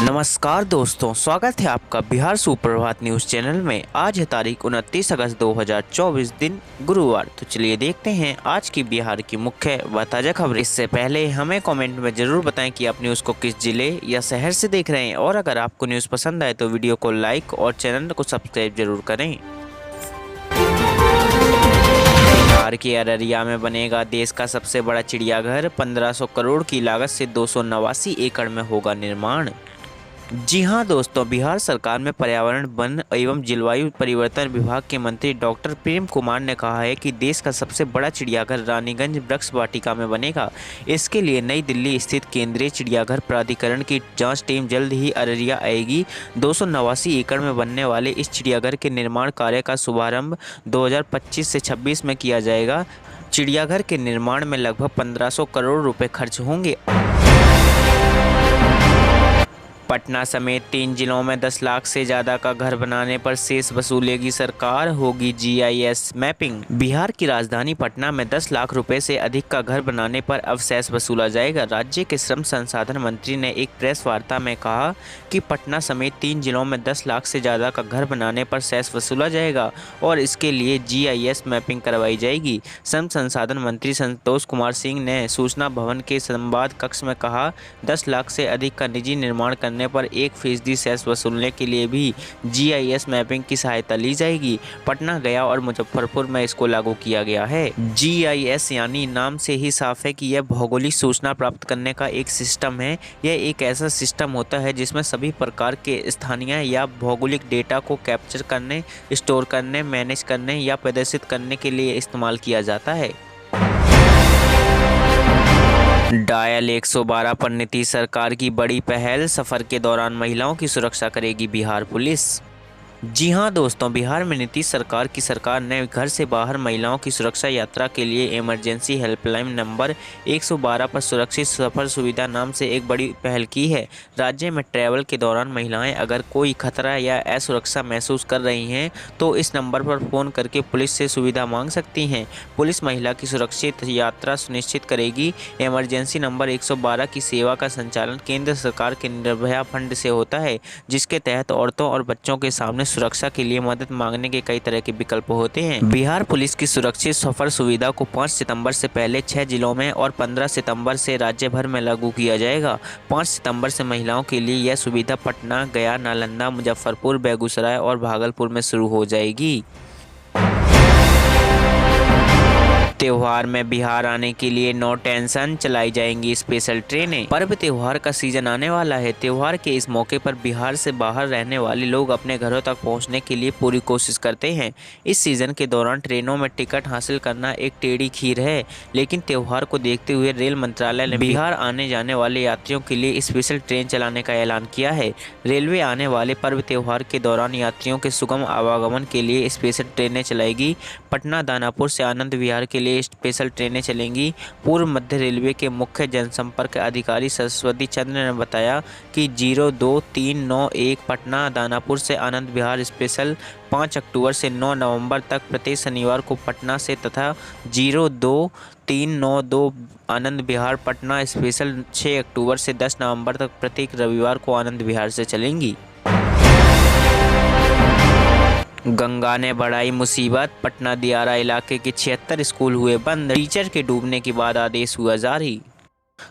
नमस्कार दोस्तों, स्वागत है आपका बिहार सुप्रभात न्यूज़ चैनल में। आज है तारीख 29 अगस्त 2024 दिन गुरुवार। तो चलिए देखते हैं आज की बिहार की मुख्य व ताज़ा खबरें। इससे पहले हमें कमेंट में ज़रूर बताएं कि आप न्यूज़ को किस जिले या शहर से देख रहे हैं, और अगर आपको न्यूज़ पसंद आए तो वीडियो को लाइक और चैनल को सब्सक्राइब जरूर करें। बिहार के अररिया में बनेगा देश का सबसे बड़ा चिड़ियाघर। 1500 करोड़ की लागत से 289 एकड़ में होगा निर्माण। जी हां दोस्तों, बिहार सरकार में पर्यावरण, वन एवं जलवायु परिवर्तन विभाग के मंत्री डॉक्टर प्रेम कुमार ने कहा है कि देश का सबसे बड़ा चिड़ियाघर रानीगंज वृक्ष वाटिका में बनेगा। इसके लिए नई दिल्ली स्थित केंद्रीय चिड़ियाघर प्राधिकरण की जांच टीम जल्द ही अररिया आएगी। 289 एकड़ में बनने वाले इस चिड़ियाघर के निर्माण कार्य का शुभारंभ 2025 से 26 में किया जाएगा। चिड़ियाघर के निर्माण में लगभग 1500 करोड़ रुपए खर्च होंगे। पटना समेत 3 जिलों में 10 लाख से ज्यादा का घर बनाने पर सेस वसूलेगी सरकार, होगी जीआईएस मैपिंग। बिहार की राजधानी पटना में 10 लाख रुपए से अधिक का घर बनाने पर अब सेस वसूला जाएगा। राज्य के श्रम संसाधन मंत्री ने एक प्रेस वार्ता में कहा कि पटना समेत 3 जिलों में 10 लाख से ज्यादा का घर बनाने पर सेस वसूला जाएगा और इसके लिए जीआईएस मैपिंग करवाई जाएगी। श्रम संसाधन मंत्री संतोष कुमार सिंह ने सूचना भवन के संवाद कक्ष में कहा, 10 लाख से अधिक का निजी निर्माण करने पर 1% सेस वसूलने के लिए भी जीआईएस मैपिंग की सहायता ली जाएगी। पटना, गया और मुजफ्फरपुर में इसको लागू किया गया है। जीआईएस यानी नाम से ही साफ है कि यह भौगोलिक सूचना प्राप्त करने का एक सिस्टम है। यह एक ऐसा सिस्टम होता है जिसमें सभी प्रकार के स्थानीय या भौगोलिक डेटा को कैप्चर करने, स्टोर करने, मैनेज करने या प्रदर्शित करने के लिए इस्तेमाल किया जाता है। डायल 112 पर नीतीश सरकार की बड़ी पहल, सफर के दौरान महिलाओं की सुरक्षा करेगी बिहार पुलिस। जी हां दोस्तों, बिहार में नीतीश सरकार ने घर से बाहर महिलाओं की सुरक्षा यात्रा के लिए इमरजेंसी हेल्पलाइन नंबर 112 पर सुरक्षित सफर सुविधा नाम से एक बड़ी पहल की है। राज्य में ट्रैवल के दौरान महिलाएं अगर कोई खतरा या असुरक्षा महसूस कर रही हैं तो इस नंबर पर फ़ोन करके पुलिस से सुविधा मांग सकती हैं। पुलिस महिला की सुरक्षित यात्रा सुनिश्चित करेगी। इमरजेंसी नंबर 112 की सेवा का संचालन केंद्र सरकार के निर्भया फंड से होता है, जिसके तहत औरतों और बच्चों के सामने सुरक्षा के लिए मदद मांगने के कई तरह के विकल्प होते हैं। बिहार पुलिस की सुरक्षित सफर सुविधा को 5 सितंबर से पहले 6 जिलों में और 15 सितंबर से राज्य भर में लागू किया जाएगा। 5 सितंबर से महिलाओं के लिए यह सुविधा पटना, गया, नालंदा, मुजफ्फरपुर, बेगूसराय और भागलपुर में शुरू हो जाएगी। त्योहार में बिहार आने के लिए नो टेंशन, चलाई जाएंगी स्पेशल ट्रेनें। पर्व त्योहार का सीजन आने वाला है। त्योहार के इस मौके पर बिहार से बाहर रहने वाले लोग अपने घरों तक पहुंचने के लिए पूरी कोशिश करते हैं। इस सीजन के दौरान ट्रेनों में टिकट हासिल करना एक टेढ़ी खीर है, लेकिन त्योहार को देखते हुए रेल मंत्रालय ने बिहार आने जाने वाले यात्रियों के लिए स्पेशल ट्रेन चलाने का ऐलान किया है। रेलवे आने वाले पर्व त्योहार के दौरान यात्रियों के सुगम आवागमन के लिए स्पेशल ट्रेनें चलाएगी। पटना दानापुर से आनंद विहार के लिए स्पेशल ट्रेनें चलेंगी। पूर्व मध्य रेलवे के मुख्य जनसंपर्क अधिकारी सरस्वती चंद्र ने बताया कि 02391 पटना दानापुर से आनंद विहार स्पेशल 5 अक्टूबर से 9 नवंबर तक प्रत्येक शनिवार को पटना से तथा 02392 आनंद विहार पटना स्पेशल 6 अक्टूबर से 10 नवंबर तक प्रत्येक रविवार को आनंद विहार से चलेंगी। गंगा ने बढ़ाई मुसीबत, पटना दियारा इलाके के 76 स्कूल हुए बंद। टीचर के डूबने के बाद आदेश हुआ जारी।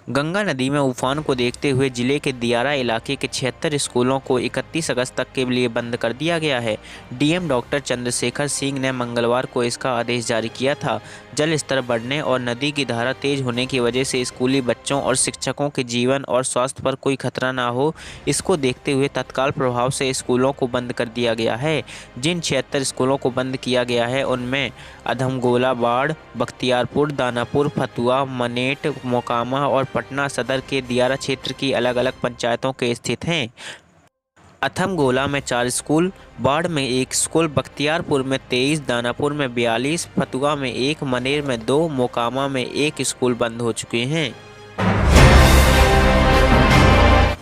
गंगा नदी में उफान को देखते हुए जिले के दियारा इलाके के 76 स्कूलों को 31 अगस्त तक के लिए बंद कर दिया गया है। डीएम डॉक्टर चंद्रशेखर सिंह ने मंगलवार को इसका आदेश जारी किया था। जल स्तर बढ़ने और नदी की धारा तेज होने की वजह से स्कूली बच्चों और शिक्षकों के जीवन और स्वास्थ्य पर कोई खतरा ना हो, इसको देखते हुए तत्काल प्रभाव से स्कूलों को बंद कर दिया गया है। जिन 76 स्कूलों को बंद किया गया है उनमें अधमगोला, बाढ़, बख्तियारपुर, दानापुर, फतुआ, मनेट, मोकामा और पटना सदर के दियारा क्षेत्र की अलग अलग पंचायतों के स्थित हैं। अथमगोला में 4 स्कूल, बाढ़ में 1 स्कूल, बख्तियारपुर में 23, दानापुर में 42, फतुआ में 1, मनेर में 2, मोकामा में 1 स्कूल बंद हो चुके हैं।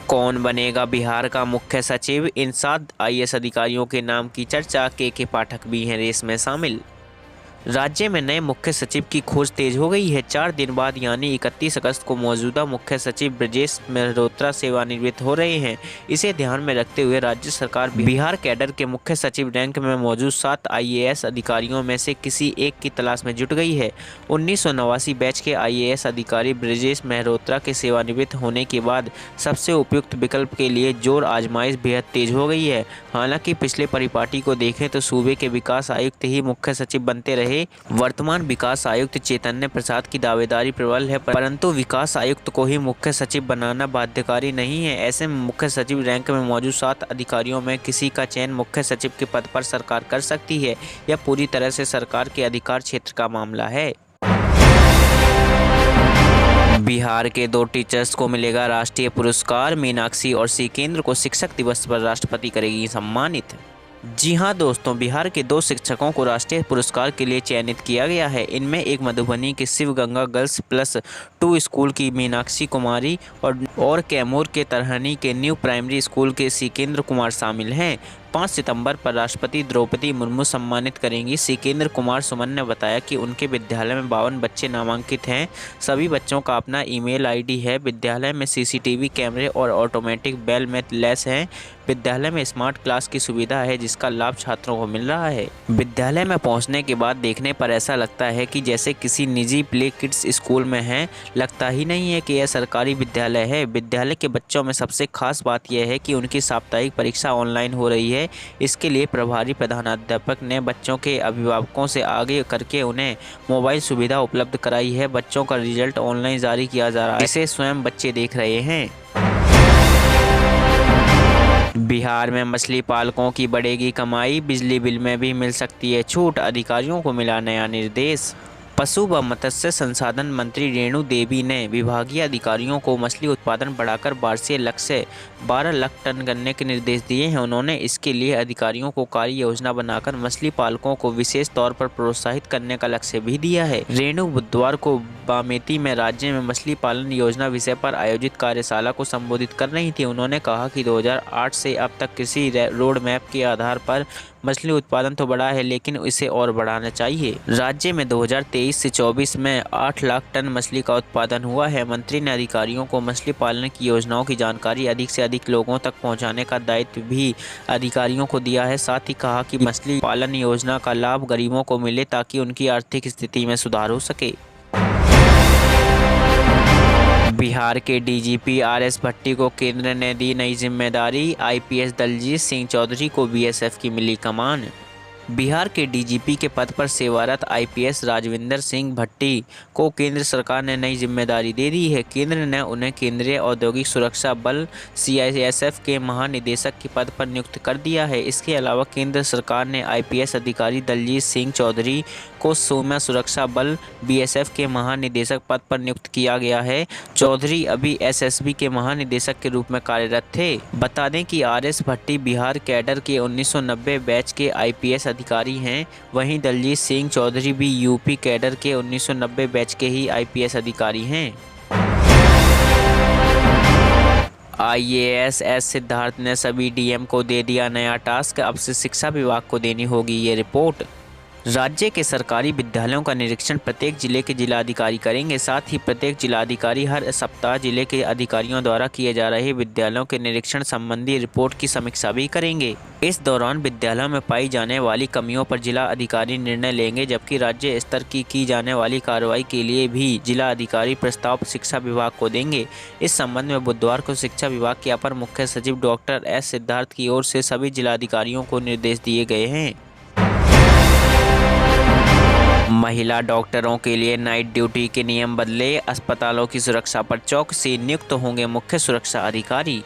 कौन बनेगा बिहार का मुख्य सचिव? इन 7 आईएएस अधिकारियों के नाम की चर्चा। के पाठक भी हैं रेस में शामिल। राज्य में नए मुख्य सचिव की खोज तेज हो गई है। 4 दिन बाद यानी 31 अगस्त को मौजूदा मुख्य सचिव ब्रजेश मेहरोत्रा सेवानिवृत्त हो रहे हैं। इसे ध्यान में रखते हुए राज्य सरकार बिहार कैडर के मुख्य सचिव रैंक में मौजूद 7 IAS अधिकारियों में से किसी एक की तलाश में जुट गई है। 1989 बैच के IAS अधिकारी ब्रजेश मेहरोत्रा के सेवानिवृत्त होने के बाद सबसे उपयुक्त विकल्प के लिए जोर आजमाइश बेहद तेज हो गई है। हालांकि पिछले परिपाटी को देखें तो सूबे के विकास आयुक्त ही मुख्य सचिव बनते रहे। वर्तमान विकास आयुक्त चैतन्य प्रसाद की दावेदारी प्रबल है, परंतु विकास आयुक्त को ही मुख्य सचिव बनाना बाध्यकारी नहीं है। ऐसे में मुख्य सचिव रैंक में मौजूद 7 अधिकारियों में किसी का चयन मुख्य सचिव के पद पर सरकार कर सकती है। यह पूरी तरह से सरकार के अधिकार क्षेत्र का मामला है। बिहार के 2 टीचर्स को मिलेगा राष्ट्रीय पुरस्कार। मीनाक्षी और सिकेंद्र को शिक्षक दिवस पर राष्ट्रपति करेगी सम्मानित। जी हां दोस्तों, बिहार के 2 शिक्षकों को राष्ट्रीय पुरस्कार के लिए चयनित किया गया है। इनमें एक मधुबनी के शिव गंगा गर्ल्स +2 स्कूल की मीनाक्षी कुमारी और कैमूर के तरहनी के न्यू प्राइमरी स्कूल के सिकेंद्र कुमार शामिल हैं। 5 सितंबर पर राष्ट्रपति द्रौपदी मुर्मू सम्मानित करेंगी। सिकेंद्र कुमार सुमन ने बताया कि उनके विद्यालय में 52 बच्चे नामांकित हैं। सभी बच्चों का अपना ईमेल ID है। विद्यालय में CCTV कैमरे और ऑटोमेटिक बेल में लैस हैं। विद्यालय में स्मार्ट क्लास की सुविधा है जिसका लाभ छात्रों को मिल रहा है। विद्यालय में पहुंचने के बाद देखने पर ऐसा लगता है कि जैसे किसी निजी प्ले किड्स स्कूल में हैं। लगता ही नहीं है कि यह सरकारी विद्यालय है। विद्यालय के बच्चों में सबसे खास बात यह है कि उनकी साप्ताहिक परीक्षा ऑनलाइन हो रही है। इसके लिए प्रभारी प्रधानाध्यापक ने बच्चों के अभिभावकों से आगे करके उन्हें मोबाइल सुविधा उपलब्ध कराई है। बच्चों का रिजल्ट ऑनलाइन जारी किया जा रहा है, इसे स्वयं बच्चे देख रहे हैं। बिहार में मछली पालकों की बढ़ेगी कमाई, बिजली बिल में भी मिल सकती है छूट। अधिकारियों को मिला नया निर्देश। पशु व मत्स्य संसाधन मंत्री रेणु देवी ने विभागीय अधिकारियों को मछली उत्पादन बढ़ाकर वार्षिक लक्ष्य 12 लाख टन करने के निर्देश दिए हैं। उन्होंने इसके लिए अधिकारियों को कार्य योजना बनाकर मछली पालकों को विशेष तौर पर प्रोत्साहित करने का लक्ष्य भी दिया है। रेणु बुधवार को बामेती में राज्य में मछली पालन योजना विषय पर आयोजित कार्यशाला को संबोधित कर रही थी। उन्होंने कहा कि 2008 से अब तक कृषि रोड मैप के आधार पर मछली उत्पादन तो बढ़ा है, लेकिन इसे और बढ़ाना चाहिए। राज्य में 2023 से 24 में 8 लाख टन मछली का उत्पादन हुआ है। मंत्री ने अधिकारियों को मछली पालन की योजनाओं की जानकारी अधिक से अधिक लोगों तक पहुंचाने का दायित्व भी अधिकारियों को दिया है। साथ ही कहा कि मछली पालन योजना का लाभ गरीबों को मिले ताकि उनकी आर्थिक स्थिति में सुधार हो सके। बिहार के DGP RS भट्टी को केंद्र ने दी नई जिम्मेदारी। IPS दलजीत सिंह चौधरी को BSF की मिली कमान। बिहार के DGP के पद पर सेवारत IPS राजविंदर सिंह भट्टी को केंद्र सरकार ने नई जिम्मेदारी दे दी है। केंद्र ने उन्हें केंद्रीय औद्योगिक सुरक्षा बल CISF के महानिदेशक के पद पर नियुक्त कर दिया है। इसके अलावा केंद्र सरकार ने IPS अधिकारी दलजीत सिंह चौधरी को सीमा सुरक्षा बल BSF के महानिदेशक पद पर नियुक्त किया गया है। चौधरी अभी SSB के महानिदेशक के रूप में कार्यरत थे। बता दें कि RS भट्टी बिहार कैडर के 1990 बैच के IPS अधिकारी हैं। वहीं दलजीत सिंह चौधरी भी UP कैडर के 1990 बैच के ही IPS अधिकारी हैं। IAS सिद्धार्थ ने सभी DM को दे दिया नया टास्क। अब से शिक्षा विभाग को देनी होगी ये रिपोर्ट। राज्य के सरकारी विद्यालयों का निरीक्षण प्रत्येक जिले के जिलाधिकारी करेंगे। साथ ही प्रत्येक जिलाधिकारी हर सप्ताह जिले के अधिकारियों द्वारा किए जा रहे विद्यालयों के निरीक्षण संबंधी रिपोर्ट की समीक्षा भी करेंगे। इस दौरान विद्यालयों में पाई जाने वाली कमियों पर जिला अधिकारी निर्णय लेंगे, जबकि राज्य स्तर की जाने वाली कार्रवाई के लिए भी जिला अधिकारी प्रस्ताव शिक्षा विभाग को देंगे। इस संबंध में बुधवार को शिक्षा विभाग के अपर मुख्य सचिव डॉक्टर S सिद्धार्थ की ओर से सभी जिलाधिकारियों को निर्देश दिए गए हैं। महिला डॉक्टरों के लिए नाइट ड्यूटी के नियम बदले। अस्पतालों की सुरक्षा पर चौकसी, नियुक्त होंगे मुख्य सुरक्षा अधिकारी।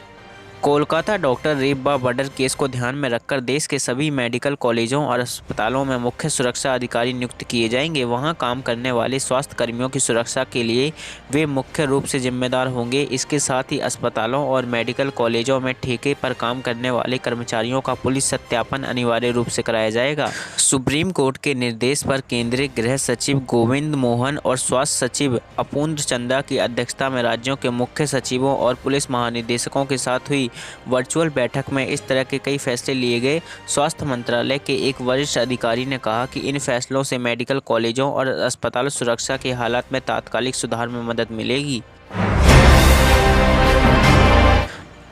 कोलकाता डॉक्टर रेप व मर्डर केस को ध्यान में रखकर देश के सभी मेडिकल कॉलेजों और अस्पतालों में मुख्य सुरक्षा अधिकारी नियुक्त किए जाएंगे। वहां काम करने वाले स्वास्थ्य कर्मियों की सुरक्षा के लिए वे मुख्य रूप से जिम्मेदार होंगे। इसके साथ ही अस्पतालों और मेडिकल कॉलेजों में ठेके पर काम करने वाले कर्मचारियों का पुलिस सत्यापन अनिवार्य रूप से कराया जाएगा। सुप्रीम कोर्ट के निर्देश पर केंद्रीय गृह सचिव गोविंद मोहन और स्वास्थ्य सचिव अपूर्ण चंदा की अध्यक्षता में राज्यों के मुख्य सचिवों और पुलिस महानिदेशकों के साथ हुई हुई वर्चुअल बैठक में इस तरह के कई फैसले लिए गए। स्वास्थ्य मंत्रालय के एक वरिष्ठ अधिकारी ने कहा कि इन फैसलों से मेडिकल कॉलेजों और अस्पताल सुरक्षा के हालात में तात्कालिक सुधार में मदद मिलेगी।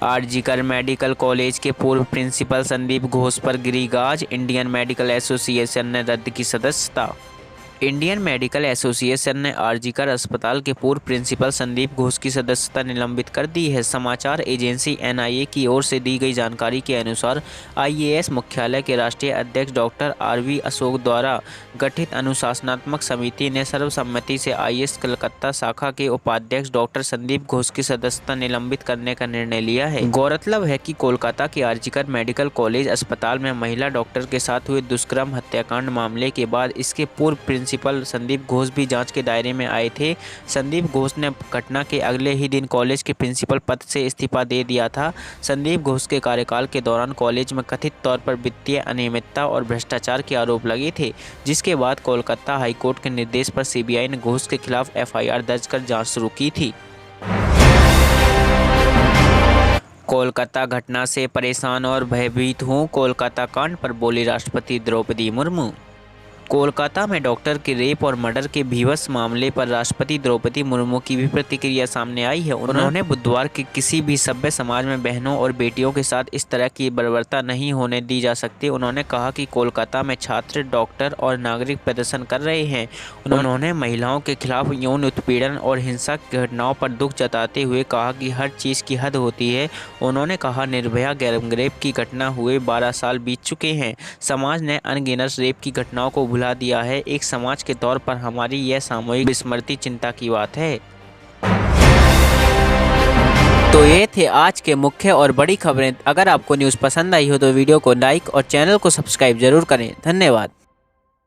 आरजीकर मेडिकल कॉलेज के पूर्व प्रिंसिपल संदीप घोष पर गिरी गाज, इंडियन मेडिकल एसोसिएशन ने रद्द की सदस्यता। इंडियन मेडिकल एसोसिएशन ने आरजीकर अस्पताल के पूर्व प्रिंसिपल संदीप घोष की सदस्यता निलंबित कर दी है। समाचार एजेंसी एनआईए की ओर से दी गई जानकारी के अनुसार आईएएस मुख्यालय के राष्ट्रीय अध्यक्ष डॉक्टर आरवी अशोक द्वारा गठित अनुशासनात्मक समिति ने सर्वसम्मति से आईएएस कलकत्ता शाखा के उपाध्यक्ष डॉक्टर संदीप घोष की सदस्यता निलंबित करने का निर्णय लिया है। गौरतलब है कि कोलकाता के आरजीकर मेडिकल कॉलेज अस्पताल में महिला डॉक्टर के साथ हुए दुष्कर्म हत्याकांड मामले के बाद इसके पूर्व प्रिंसिपल संदीप घोष भी जांच के दायरे में आए थे। संदीप घोष ने घटना के अगले ही दिन कॉलेज के प्रिंसिपल पद से इस्तीफा दे दिया था। संदीप घोष के कार्यकाल के दौरान कॉलेज में कथित तौर पर वित्तीय अनियमितता और भ्रष्टाचार के आरोप लगे थे, जिसके बाद कोलकाता हाईकोर्ट के निर्देश पर सीबीआई ने घोष के खिलाफ एफआईआर दर्ज कर जांच शुरू की थी। कोलकाता घटना से परेशान और भयभीत हूँ, कोलकाता कांड पर बोली राष्ट्रपति द्रौपदी मुर्मू। कोलकाता में डॉक्टर के रेप और मर्डर के भीवस मामले पर राष्ट्रपति द्रौपदी मुर्मू की भी प्रतिक्रिया सामने आई है। उन्होंने बुधवार के किसी भी सभ्य समाज में बहनों और बेटियों के साथ इस तरह की बर्बरता नहीं होने दी जा सकती। उन्होंने कहा कि कोलकाता में छात्र, डॉक्टर और नागरिक प्रदर्शन कर रहे हैं। उन्होंने महिलाओं के खिलाफ यौन उत्पीड़न और हिंसा की घटनाओं पर दुख जताते हुए कहा कि हर चीज़ की हद होती है। उन्होंने कहा, निर्भया गैंगरेप की घटना हुए 12 साल बीत चुके हैं। समाज ने अनगिनत रेप की घटनाओं को भुला दिया है। एक समाज के तौर पर हमारी यह सामूहिक विस्मृति चिंता की बात है। तो ये थे आज के मुख्य और बड़ी खबरें। अगर आपको न्यूज़ पसंद आई हो तो वीडियो को लाइक और चैनल को सब्सक्राइब जरूर करें। धन्यवाद।